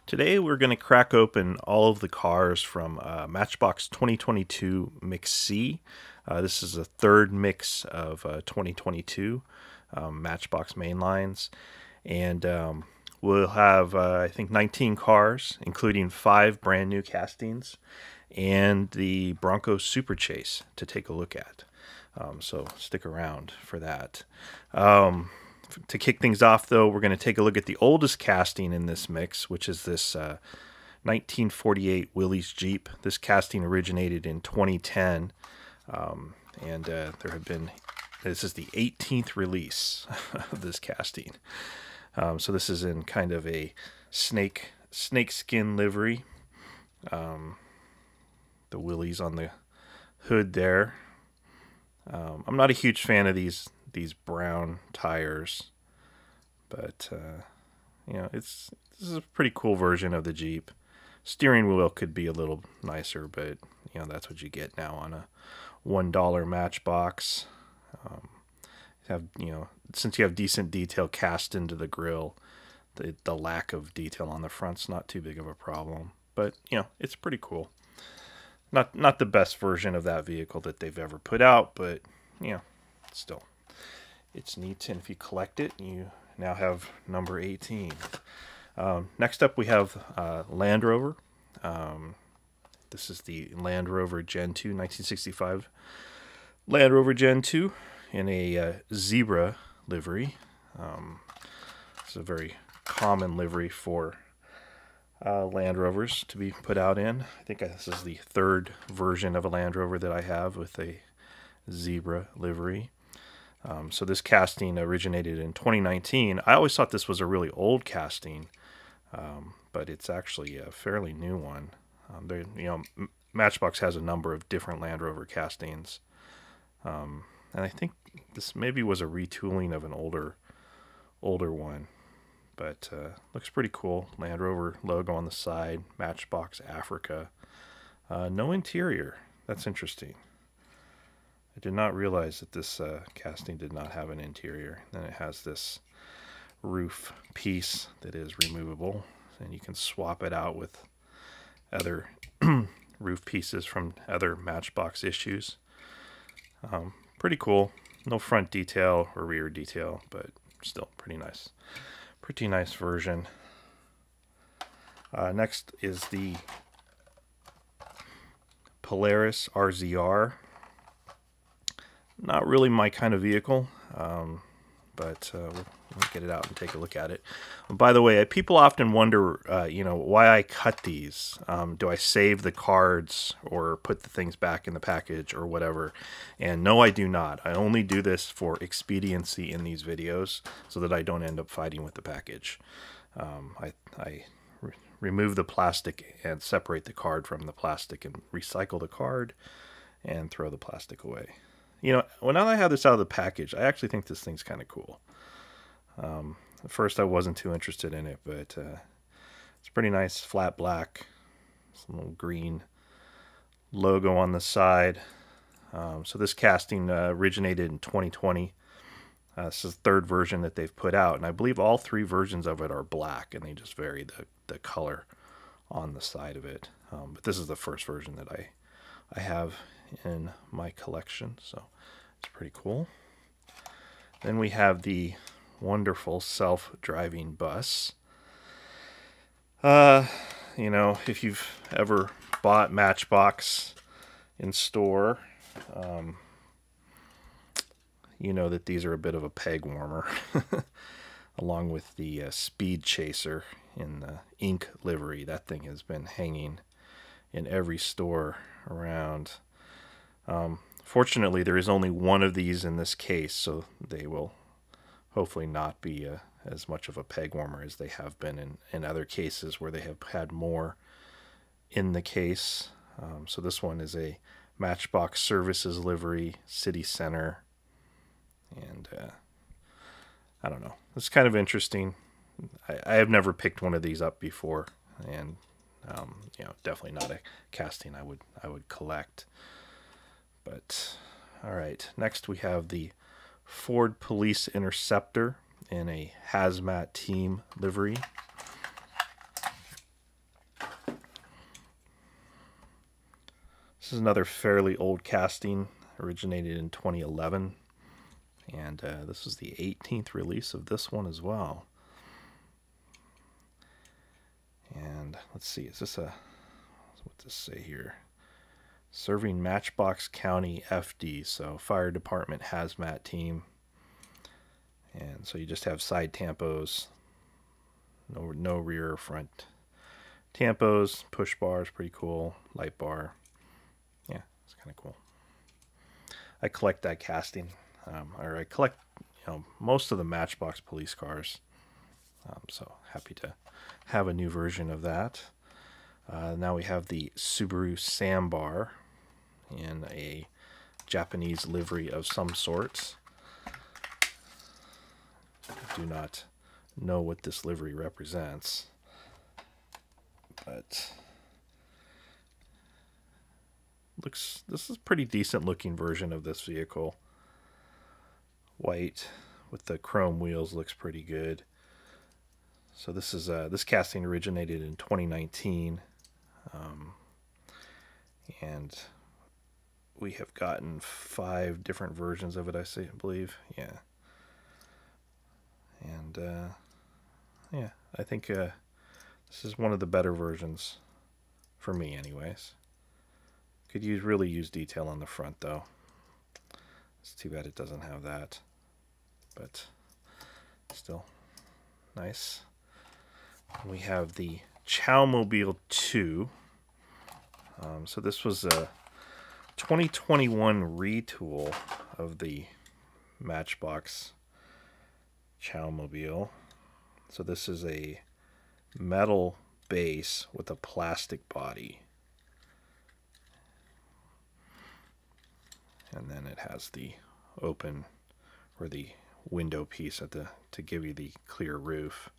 Today we're going to crack open all of the cars from Matchbox 2022 Mix C. This is the third mix of 2022 Matchbox mainlines. And we'll have, I think, 19 cars, including 5 brand new castings, and the Bronco Super Chase to take a look at. So stick around for that. To kick things off, though, we're going to take a look at the oldest casting in this mix, which is this 1948 Willys Jeep. This casting originated in 2010, and there have been, this is the 18th release of this casting. So this is in kind of a snake skin livery. The Willys on the hood there. I'm not a huge fan of these brown tires, but you know, this is a pretty cool version of the Jeep. Steering wheel could be a little nicer, but you know, that's what you get now on a $1 Matchbox. Since you have decent detail cast into the grill, the lack of detail on the front's not too big of a problem. But you know, it's pretty cool. Not the best version of that vehicle that they've ever put out, but you know, still, it's neat. And if you collect it, you now have number 18. Next up, we have Land Rover. This is the Land Rover Gen 2, 1965 Land Rover Gen 2 in a zebra livery. It's a very common livery for Land Rovers to be put out in. I think this is the third version of a Land Rover that I have with a zebra livery. So this casting originated in 2019. I always thought this was a really old casting, but it's actually a fairly new one. Matchbox has a number of different Land Rover castings, and I think this maybe was a retooling of an older one. But looks pretty cool. Land Rover logo on the side. Matchbox Africa. No interior. That's interesting. I did not realize that this casting did not have an interior. Then it has this roof piece that is removable, and you can swap it out with other roof pieces from other Matchbox issues. Pretty cool. No front detail or rear detail, but still pretty nice. Pretty nice version. Next is the Polaris RZR. Not really my kind of vehicle, but we'll get it out and take a look at it. By the way, people often wonder, why I cut these. Do I save the cards or put the things back in the package or whatever? And no, I do not. I only do this for expediency in these videos so that I don't end up fighting with the package. I remove the plastic and separate the card from the plastic and recycle the card and throw the plastic away. You know, when I have this out of the package, I actually think this thing's kind of cool. At first I wasn't too interested in it, but it's pretty nice, flat black, some little green logo on the side. So this casting originated in 2020. This is the third version that they've put out, and I believe all 3 versions of it are black, and they just vary the color on the side of it. But this is the first version that I have in my collection, so it's pretty cool. Then we have the wonderful self-driving bus. If you've ever bought Matchbox in store, you know that these are a bit of a peg warmer, along with the Speed Chaser in the ink livery. That thing has been hanging in every store around. Fortunately, there is only one of these in this case, so they will hopefully not be as much of a peg warmer as they have been in other cases where they have had more in the case. So this one is a Matchbox Services livery, City Center, and I don't know. It's kind of interesting. I have never picked one of these up before, and definitely not a casting I would collect. But all right, next we have the Ford Police Interceptor in a hazmat team livery. This is another fairly old casting, originated in 2011, and this is the 18th release of this one as well. And let's see, is this a, what does this say here? Serving Matchbox County FD, so fire department hazmat team. And so you just have side tampos, no rear or front tampos, push bars, pretty cool, light bar. Yeah, it's kind of cool. I collect that casting, or I collect, most of the Matchbox police cars. So happy to have a new version of that. Now we have the Subaru Sambar in a Japanese livery of some sorts. I do not know what this livery represents, but this is a pretty decent looking version of this vehicle. White with the chrome wheels looks pretty good. So this is this casting originated in 2019, and we have gotten 5 different versions of it. I believe, yeah. And yeah, I think this is one of the better versions for me, anyways. Could really use detail on the front, though. It's too bad it doesn't have that, but still nice. We have the Chow Mobile 2. So this was a 2021 retool of the Matchbox Chow Mobile. So this is a metal base with a plastic body. And then it has the open, or the window piece at to give you the clear roof.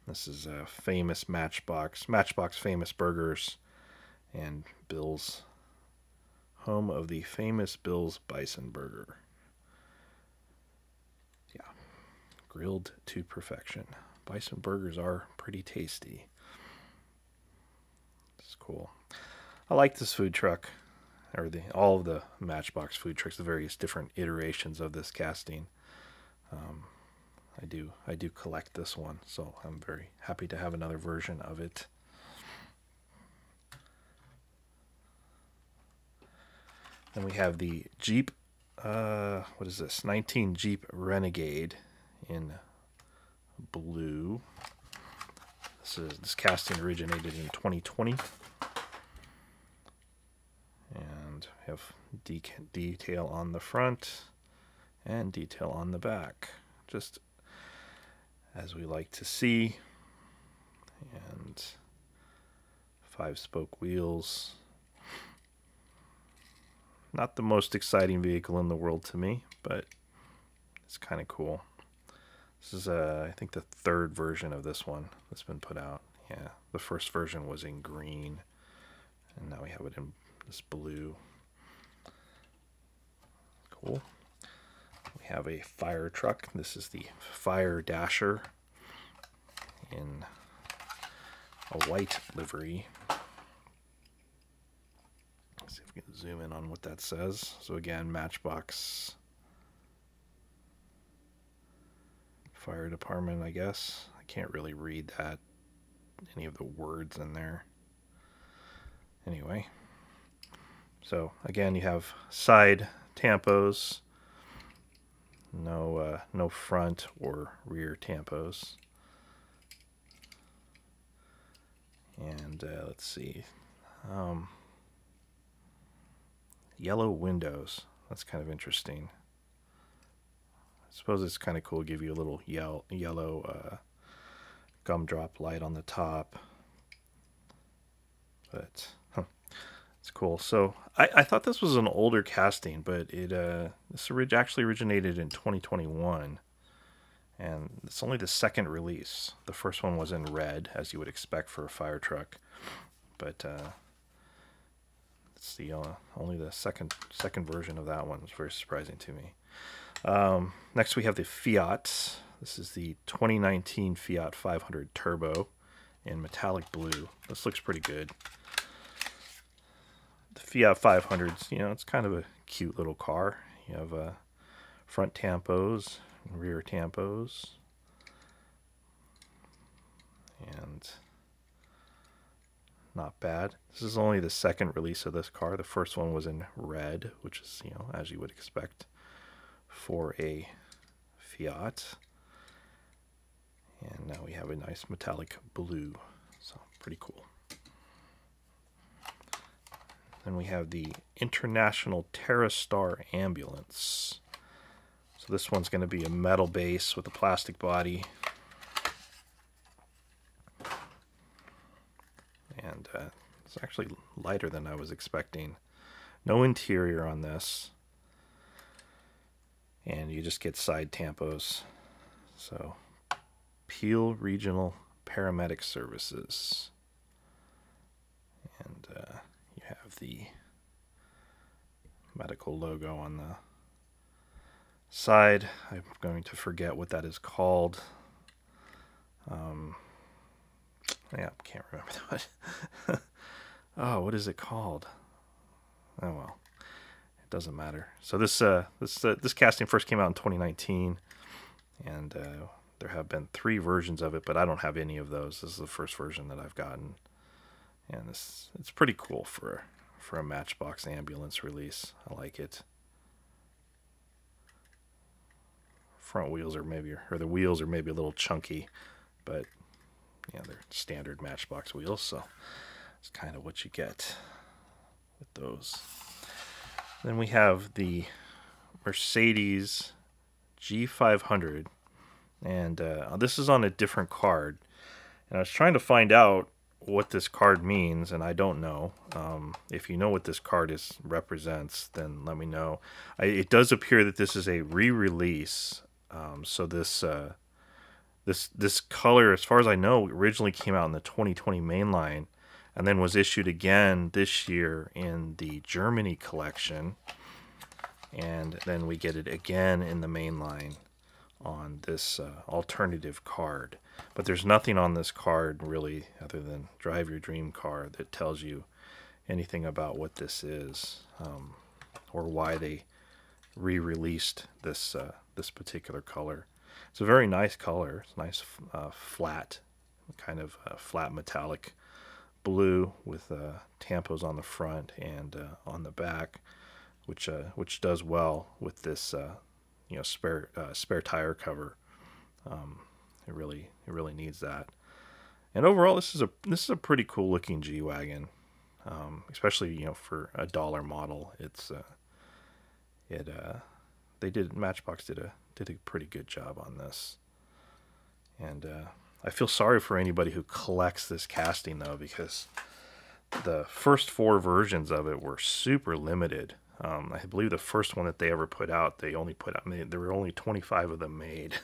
This is a famous Matchbox famous burgers, and Bill's, home of the famous Bill's Bison Burger. Yeah, grilled to perfection. Bison burgers are pretty tasty. It's cool. I like this food truck, or all of the Matchbox food trucks, the various different iterations of this casting. I do collect this one, so I'm very happy to have another version of it. Then we have the Jeep, what is this, 19 Jeep Renegade in blue. This casting originated in 2020. And we have detail on the front and detail on the back, just as we like to see. And 5-spoke wheels. Not the most exciting vehicle in the world to me, but it's kind of cool. This is, I think, the 3rd version of this one that's been put out. Yeah, the first version was in green, and now we have it in this blue. Cool. We have a fire truck. This is the Fire Dasher in a white livery. Let's see if we can zoom in on what that says. So again, Matchbox Fire Department, I guess. I can't really read that, any of the words in there. Anyway, so again, you have side tampos, no front or rear tampos. And let's see, yellow windows. That's kind of interesting. I suppose it's kind of cool to give you a little yellow gumdrop light on the top. But it's cool. So I thought this was an older casting, but this actually originated in 2021, and it's only the 2nd release. The first one was in red, as you would expect for a fire truck, but it's the only the second version of that one. It's very surprising to me. Next we have the Fiat. This is the 2019 Fiat 500 Turbo in metallic blue. This looks pretty good. The Fiat 500s, you know, it's kind of a cute little car. You have front tampos, rear tampos, and not bad. This is only the second release of this car. The first one was in red, which is, you know, as you would expect for a Fiat. And now we have a nice metallic blue, so pretty cool. Then we have the International Pterostar Ambulance. So this one's going to be a metal base with a plastic body. And it's actually lighter than I was expecting. No interior on this. And you just get side tampos. So, Peel Regional Paramedic Services. And you have the medical logo on the side. I'm going to forget what that is called. Yeah, I can't remember that. Oh, what is it called? Oh well, it doesn't matter. So this casting first came out in 2019, and there have been 3 versions of it, but I don't have any of those. This is the first version that I've gotten, and it's pretty cool for a Matchbox ambulance release. I like it. Front wheels are the wheels are maybe a little chunky, but yeah, they're standard Matchbox wheels, so it's kind of what you get with those. Then we have the Mercedes G500, and this is on a different card. And I was trying to find out what this card means, and I don't know. If you know what this card represents, then let me know. It does appear that this is a re-release. So this color, as far as I know, originally came out in the 2020 mainline, and then was issued again this year in the Germany collection, and then we get it again in the mainline on this alternative card. But there's nothing on this card really other than Drive Your Dream Car that tells you anything about what this is, or why they re-released this particular color. It's a very nice color. It's nice flat, kind of flat metallic blue with tampos on the front and on the back, which does well with this spare tire cover. It really needs that. And overall, this is a pretty cool looking G-Wagon, especially for a dollar model. Matchbox did a pretty good job on this. And I feel sorry for anybody who collects this casting though, because the first 4 versions of it were super limited. I believe the first one that they ever put out, there were only 25 of them made.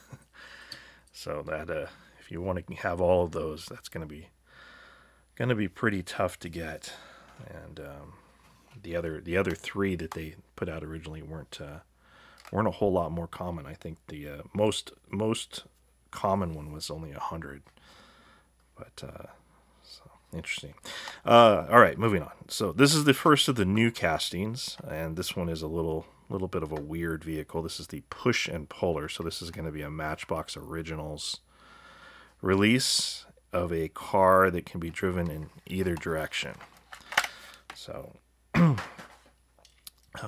So that if you want to have all of those, that's going to be pretty tough to get. And the other 3 that they put out originally weren't a whole lot more common. I think the most common one was only 100. But so interesting. All right, moving on. So this is the first of the new castings, and this one is a little bit of a weird vehicle. This is the PushPuller. So this is going to be a Matchbox Originals release of a car that can be driven in either direction. So a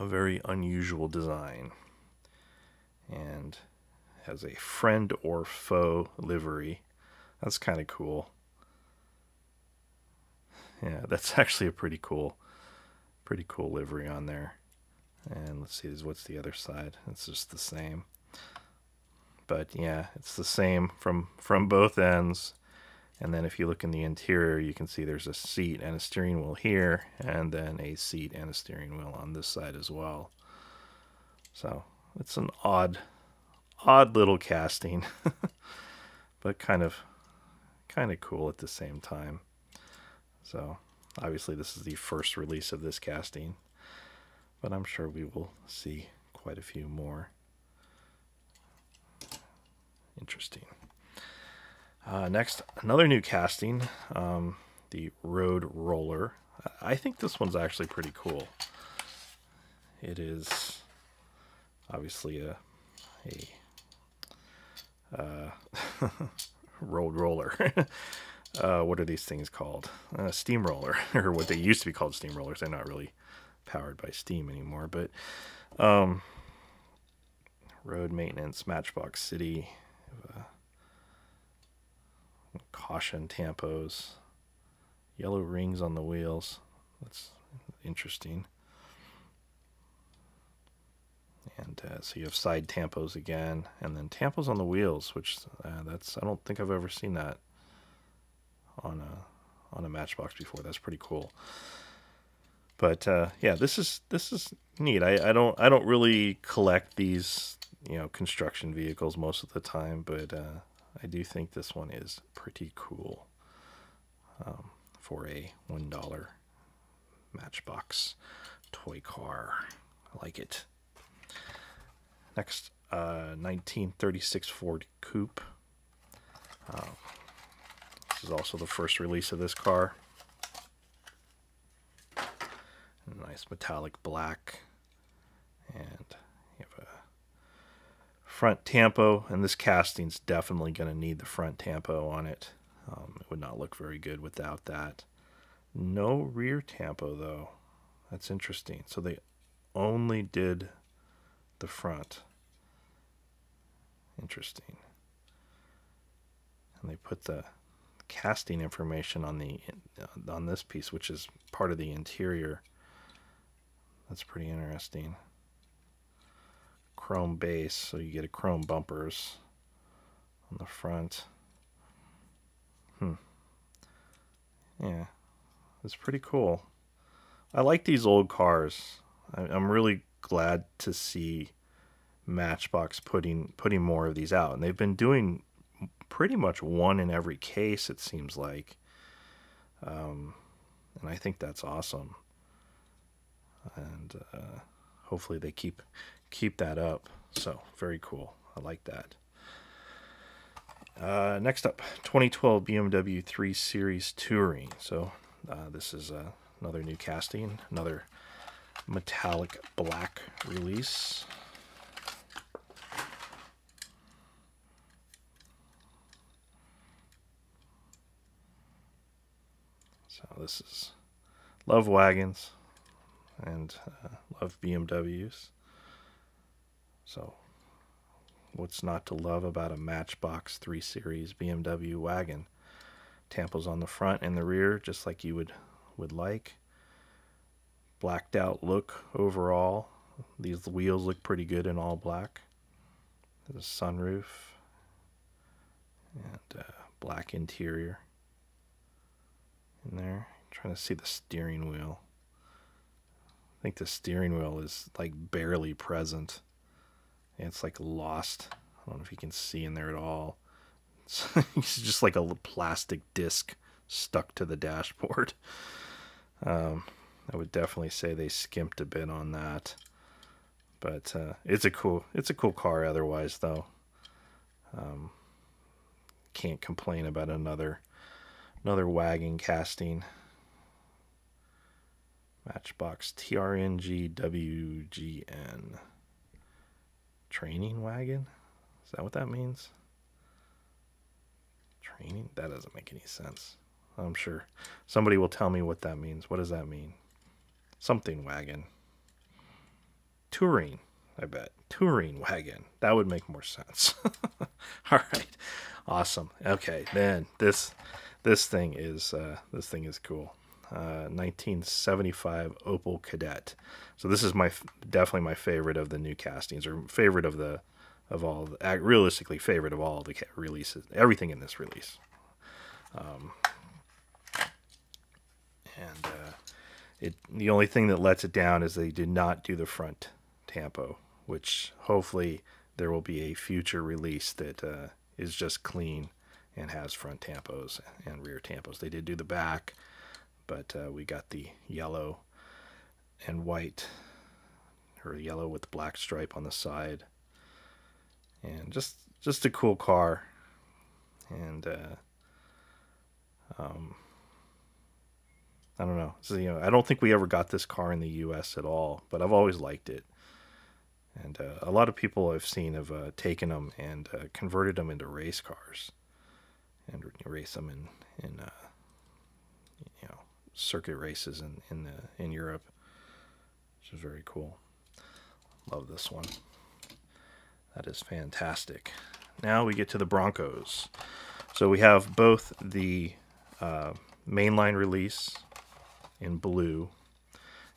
very unusual design, and has a friend or foe livery. That's kind of cool. Yeah, that's actually a pretty cool livery on there. And let's see, what's the other side? It's just the same. But yeah, it's the same from both ends. And then if you look in the interior, you can see there's a seat and a steering wheel here, and then a seat and a steering wheel on this side as well. So it's an odd little casting, but kind of cool at the same time. So obviously this is the first release of this casting, but I'm sure we will see quite a few more. Interesting. Next, another new casting, the Road Roller. I think this one's actually pretty cool. It is obviously a road roller. What are these things called? Steamroller, or what they used to be called steamrollers. They're not really powered by steam anymore, but road maintenance, Matchbox City, caution tampos, yellow rings on the wheels. That's interesting. And so you have side tampos again, and then tampos on the wheels, which that's, I don't think I've ever seen that on a Matchbox before. That's pretty cool. But yeah, this is neat. I don't really collect these, you know, construction vehicles most of the time, but I do think this one is pretty cool for a $1 Matchbox toy car. I like it. Next, 1936 Ford Coupe. This is also the first release of this car. Nice metallic black, and you have a front tampo, and this casting's definitely going to need the front tampo on it. It would not look very good without that. No rear tampo though. That's interesting. So they only did the front. Interesting. And they put the casting information on this piece, which is part of the interior. That's pretty interesting. Chrome base, so you get a chrome bumpers on the front. Yeah, it's pretty cool. I like these old cars. I'm really glad to see Matchbox putting more of these out, and they've been doing pretty much one in every case, it seems like. And I think that's awesome. And hopefully they keep that up. So very cool. I like that. Next up, 2012 BMW 3 Series Touring. So this is another new casting, another metallic black release. So this is love wagons and love BMWs. So what's not to love about a Matchbox 3 Series BMW wagon? Tampos on the front and the rear, just like you would like. Blacked out look overall. These wheels look pretty good in all black. There's a sunroof and black interior in there. I'm trying to see the steering wheel. I think the steering wheel is like barely present. It's like lost. I don't know if you can see in there at all. It's just like a plastic disc stuck to the dashboard. I would definitely say they skimped a bit on that. But it's a cool car otherwise though. Can't complain about another wagon casting. Matchbox TRNG WGN. Training wagon? Is that what that means? Training? That doesn't make any sense. I'm sure somebody will tell me what that means. What does that mean? Something wagon. Touring, I bet. Touring wagon. That would make more sense. All right. Awesome. Okay, then this thing is cool. 1975 Opal Cadet. So this is definitely my favorite of the new castings, or favorite of all, realistically favorite of all the releases. Everything in this release. The only thing that lets it down is they did not do the front tampo, which hopefully there will be a future release that is just clean and has front tampos and rear tampos. They did do the back, but we got the yellow and white, or yellow with black stripe on the side, and just a cool car. And I don't know. So, I don't think we ever got this car in the U.S. at all, but I've always liked it. And a lot of people I've seen have taken them and converted them into race cars and race them in circuit races in Europe, which is very cool. Love this one. That is fantastic. Now we get to the Broncos. So we have both the mainline release in blue,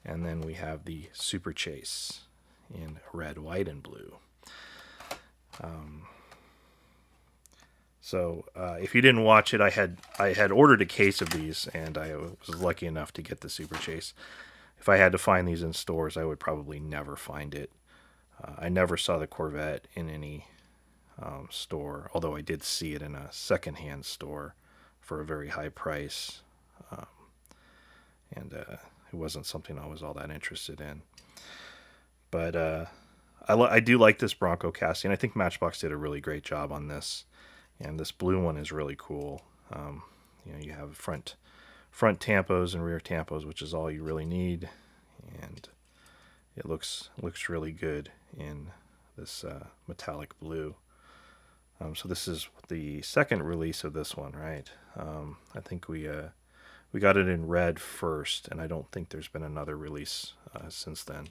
and then we have the Super Chase in red, white, and blue. So if you didn't watch it, I had ordered a case of these, and I was lucky enough to get the Super Chase. If I had to find these in stores, I would probably never find it. I never saw the Corvette in any store, although I did see it in a secondhand store for a very high price, and it wasn't something I was all that interested in. But I do like this Bronco casting. I think Matchbox did a really great job on this, and this blue one is really cool. You have front tampos and rear tampos, which is all you really need, and it looks really good in this metallic blue. So this is the second release of this one, right? I think we got it in red first, and I don't think there's been another release since then,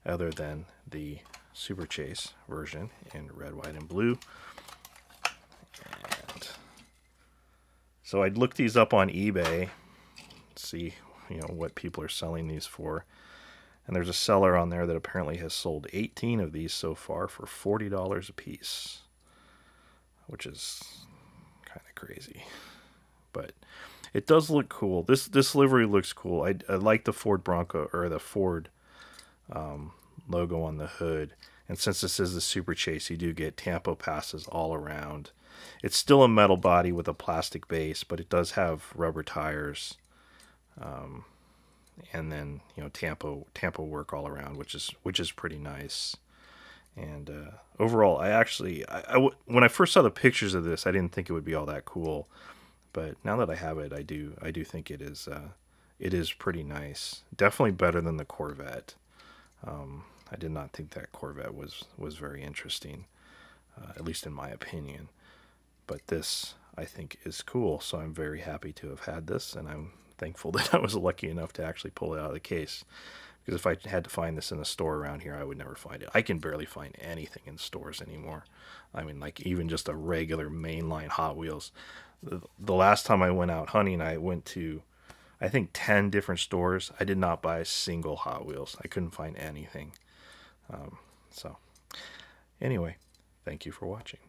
other than the Super Chase version in red, white, and blue. And so I'd look these up on eBay, see what people are selling these for. And there's a seller on there that apparently has sold 18 of these so far for $40 a piece, which is kind of crazy. But it does look cool. This livery looks cool. I like the Ford Bronco, or the Ford logo on the hood. And since this is the Super Chase, you do get tampo passes all around. It's still a metal body with a plastic base, but it does have rubber tires. And then tampo work all around, which is pretty nice. And overall, when I first saw the pictures of this, I didn't think it would be all that cool, but now that I have it, I do think it is pretty nice. Definitely better than the Corvette. I did not think that Corvette was very interesting, at least in my opinion. But this, I think, is cool. So I'm very happy to have had this, and I'm thankful that I was lucky enough to actually pull it out of the case. Because if I had to find this in a store around here, I would never find it. I can barely find anything in stores anymore. I mean, like even just a regular mainline Hot Wheels. The last time I went out hunting, I went to, I think, 10 different stores. I did not buy a single Hot Wheels. I couldn't find anything. So, anyway, thank you for watching.